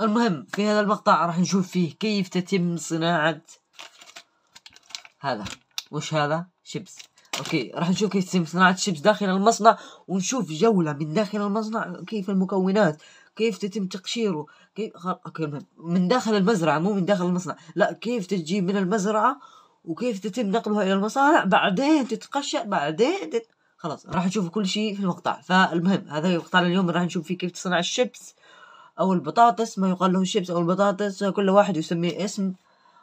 المهم في هذا المقطع راح نشوف فيه كيف تتم صناعة هذا. وش هذا؟ شيبس. اوكي، راح نشوف كيف تتم صناعة الشيبس داخل المصنع، ونشوف جولة من داخل المصنع، كيف المكونات، كيف تتم تقشيره، اوكي، من داخل المزرعة مو من داخل المصنع، لا، كيف تجي من المزرعة وكيف تتم نقلها الى المصانع، بعدين تتقشر، بعدين خلاص راح نشوف كل شيء في المقطع. فالمهم هذا مقطعنا اليوم، راح نشوف فيه كيف تصنع الشيبس او البطاطس، ما يقال له الشيبس او البطاطس، كل واحد يسميه اسم،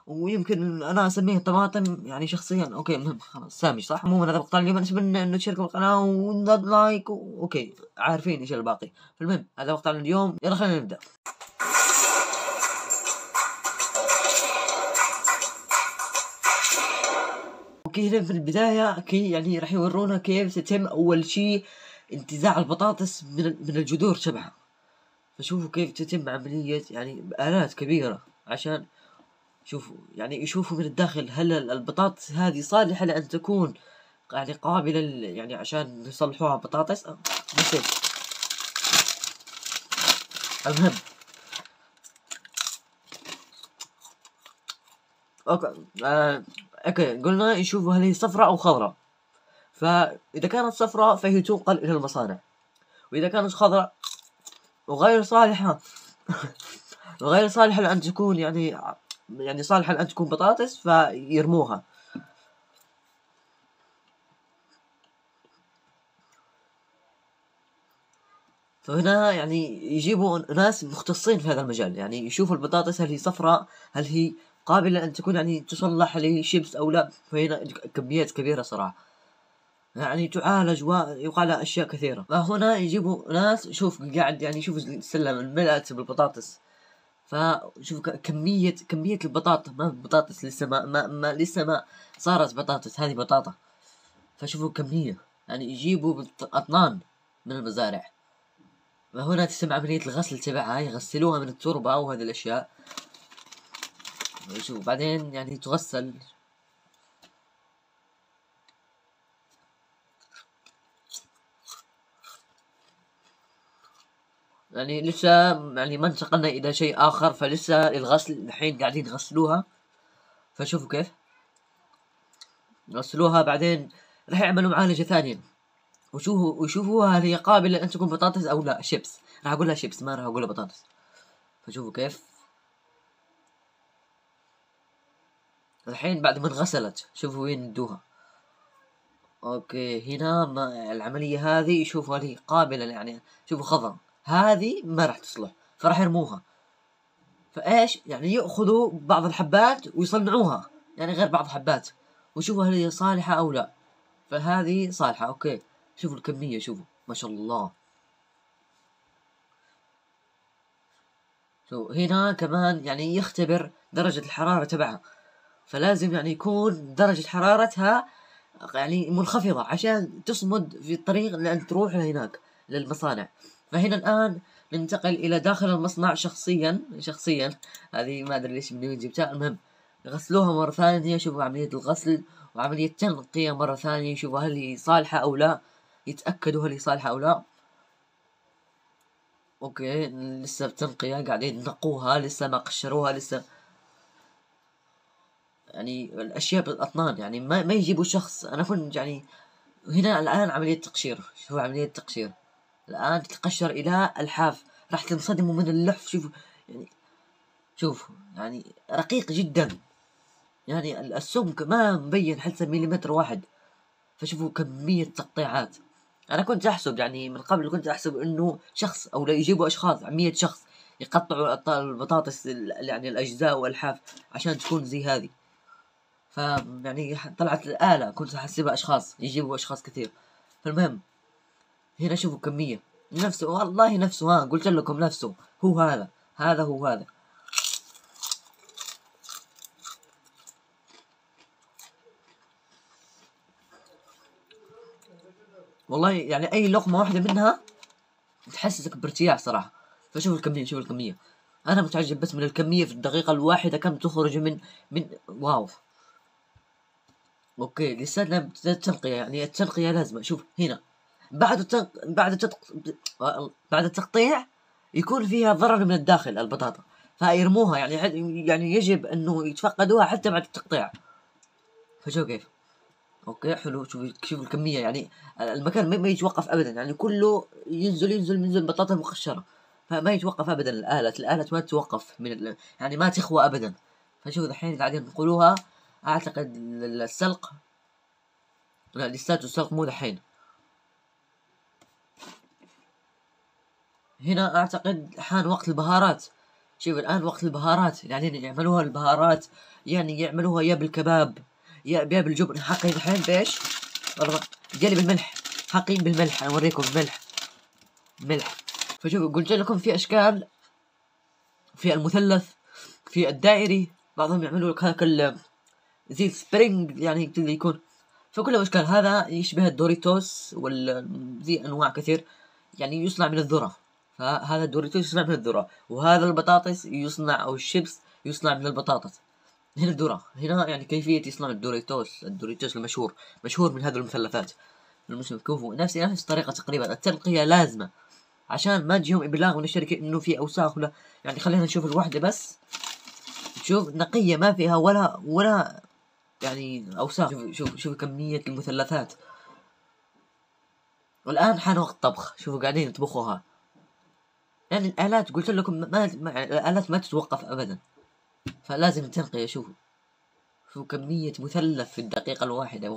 ويمكن انا اسميه طماطم يعني شخصيا. اوكي المهم خلاص سامي صح. عموما هذا مقطع اليوم، اتمنى انه تشاركوا القناه ونضغط لايك اوكي، عارفين ايش الباقي. فالمهم هذا مقطع اليوم، يلا خلينا نبدا. اوكي، هنا في البدايه يعني راح يورونا كيف تتم اول شيء انتزاع البطاطس من الجذور تبعها. فشوفوا كيف تتم عمليه، يعني بآلات كبيره عشان يعني يشوفوا من الداخل هل البطاطس هذه صالحة لأن تكون يعني قابلة يعني عشان يصلحوها بطاطس. نسيت. المهم اوكي قلنا يشوفوا هل هي صفراء او خضراء. فاذا كانت صفراء فهي تنقل الى المصانع، واذا كانت خضراء وغير صالحة وغير صالحة لأن تكون يعني صالحة لأن تكون بطاطس فيرموها. فهنا يعني يجيبوا ناس مختصين في هذا المجال، يعني يشوفوا البطاطس هل هي صفراء، هل هي قابلة أن تكون يعني تصلح لشيبس أو لا. فهنا كميات كبيرة صراحة، يعني تعالج ويقال أشياء كثيرة. فهنا يجيبوا ناس، شوف قاعد يعني شوف السلم الملأت بالبطاطس. فشوف كمية البطاطا، ما بطاطس لسه لسه ما صارت بطاطس، هذه بطاطا. فشوفوا كمية، يعني يجيبوا أطنان من المزارع. فهنا تتم عملية الغسل تبعها، يغسلوها من التربة وهذه الأشياء. شوف بعدين يعني تغسل. يعني لسه يعني ما انتقلنا إلى شيء آخر، فلسه الغسل الحين قاعدين يغسلوها. فشوفوا كيف يغسلوها، بعدين راح يعملوا معالجة ثانية ويشوفوها هل هي قابلة أن تكون بطاطس أو لا. شيبس، راح أقولها شيبس ما راح أقولها بطاطس. فشوفوا كيف الحين بعد ما انغسلت، شوفوا وين ندوها. اوكي هنا العملية هذه يشوفوا هل هي قابلة، يعني شوفوا خضر، هذه ما راح تصلح فراح يرموها. فايش يعني يأخذوا بعض الحبات ويصنعوها يعني غير بعض الحبات، وشوفوا هل هي صالحة او لا. فهذه صالحة. اوكي شوفوا الكمية، شوفوا ما شاء الله. هنا كمان يعني يختبر درجة الحرارة تبعها، فلازم يعني يكون درجة حرارتها يعني منخفضة عشان تصمد في الطريق لأن تروح لهناك للمصانع. فهنا الآن ننتقل إلى داخل المصنع شخصيا هذه ما أدري ليش من وين جبتها. المهم غسلوها مرة ثانية، شوفوا عملية الغسل وعملية تنقية مرة ثانية، يشوفوا هل هي صالحة أو لا، يتأكدوا هل هي صالحة أو لا. أوكي لسه بتنقية، قاعدين ينقوها، لسه ما قشروها لسه، يعني الأشياء بالأطنان، يعني ما يجيبوا شخص. أنا كنت يعني هنا الآن عملية تقشير، شوفوا عملية تقشير الآن تتقشر إلى الحاف، راح تنصدموا من اللحف. شوفوا يعني شوف يعني رقيق جدا، يعني السمك ما مبين حتى مليمتر واحد. فشوفوا كمية تقطيعات. أنا كنت أحسب يعني من قبل كنت أحسب إنه شخص أو لا يجيبوا أشخاص 100 شخص يقطعوا البطاطس يعني الأجزاء والألحاف عشان تكون زي هذه. فيعني طلعت الآلة، كنت أحسبها أشخاص يجيبوا أشخاص كثير. فالمهم هنا شوفوا كمية نفسه، والله نفسه، ها قلت لكم نفسه، هو هذا هو هذا. والله يعني أي لقمة واحدة منها تحسسك بارتياح صراحة. فشوف الكمية، شوف الكمية، أنا متعجب بس من الكمية في الدقيقة الواحدة كم تخرج من واو. أوكي لساتنا التنقية، يعني التنقية لازمة. شوف هنا بعد بعد التقطيع يكون فيها ضرر من الداخل البطاطا، فيرموها يعني يجب انه يتفقدوها حتى بعد التقطيع. فشوف كيف. اوكي حلو. شوف الكميه، يعني المكان ما يتوقف ابدا، يعني كله ينزل بطاطا مقشره، فما يتوقف ابدا. الآلة ما تتوقف يعني ما تخوى ابدا. فشوف الحين قاعدين نقولوها. اعتقد السلق، لا لساته السلق مو دحين. هنا اعتقد حان وقت البهارات. شوف الان وقت البهارات، يعني يعملوها البهارات، يعني يعملوها يا بالكباب يا بالجبن. حقي الحين بايش؟ والله جالي بالملح، حقين بالملح. انا اوريكم ملح. فشوفوا قلت لكم في اشكال، في المثلث، في الدائري، بعضهم يعملوا لك هاك زي سبرينج يعني يكون. فكل اشكال. هذا يشبه الدوريتوس زي انواع كثير، يعني يصنع من الذرة. فهذا الدوريتوس يصنع من الذرة، وهذا البطاطس يصنع او الشيبس يصنع من البطاطس. هنا الذرة، هنا يعني كيفية إصناع الدوريتوس المشهور، مشهور من هذه المثلثات. كوفو نفس الطريقة تقريبا. التنقية لازمة عشان ما تجيهم إبلاغ من الشركة إنه في أوساخ ولا. يعني خلينا نشوف الوحدة بس، شوف نقية ما فيها ولا يعني أوساخ. شوف كمية المثلثات. والآن حان وقت طبخ. شوفوا قاعدين يطبخوها. يعني الآلات قلت لكم الآلات ما تتوقف أبدا، فلازم التنقية. شوفوا كمية مثلث في الدقيقة الواحدة.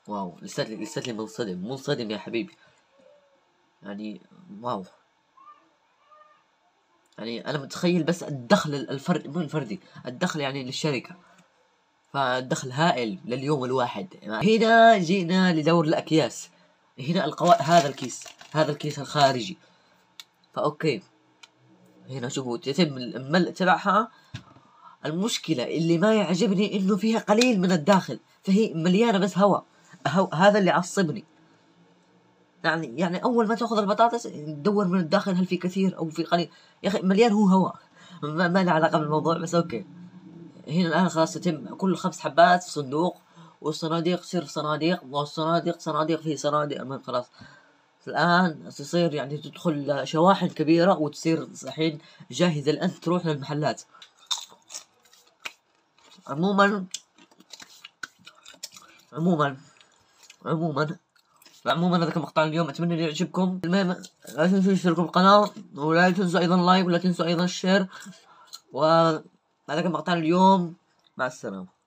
واو لساتلي منصدم يا حبيبي. يعني واو. يعني انا متخيل بس الدخل مو الفردي، الدخل يعني للشركة، فالدخل هائل لليوم الواحد. هنا جئنا لدور الاكياس. هنا هذا الكيس الخارجي. فاوكي هنا شوفوا يتم الملء تبعها. المشكلة اللي ما يعجبني انه فيها قليل من الداخل، فهي مليانة بس هواء. هذا اللي عصبني. يعني اول ما تاخذ البطاطس تدور من الداخل هل في كثير او في قليل. يا اخي مليان هو هواء، ما له علاقه بالموضوع. بس اوكي. هنا الان خلاص يتم كل 5 حبات في صندوق، والصناديق تصير صناديق، صناديق في صناديق. المهم خلاص الان تصير يعني تدخل شواحن كبيره، وتصير الحين جاهزه الان تروح للمحلات. عموما هذا كان مقطع اليوم. اتمنى ان يعجبكم. المهم لا تنسوا تشتركوا بالقناة، ولا تنسوا ايضا لايك، ولا تنسوا ايضا الشير. وهذا كان مقطع اليوم. مع السلامة.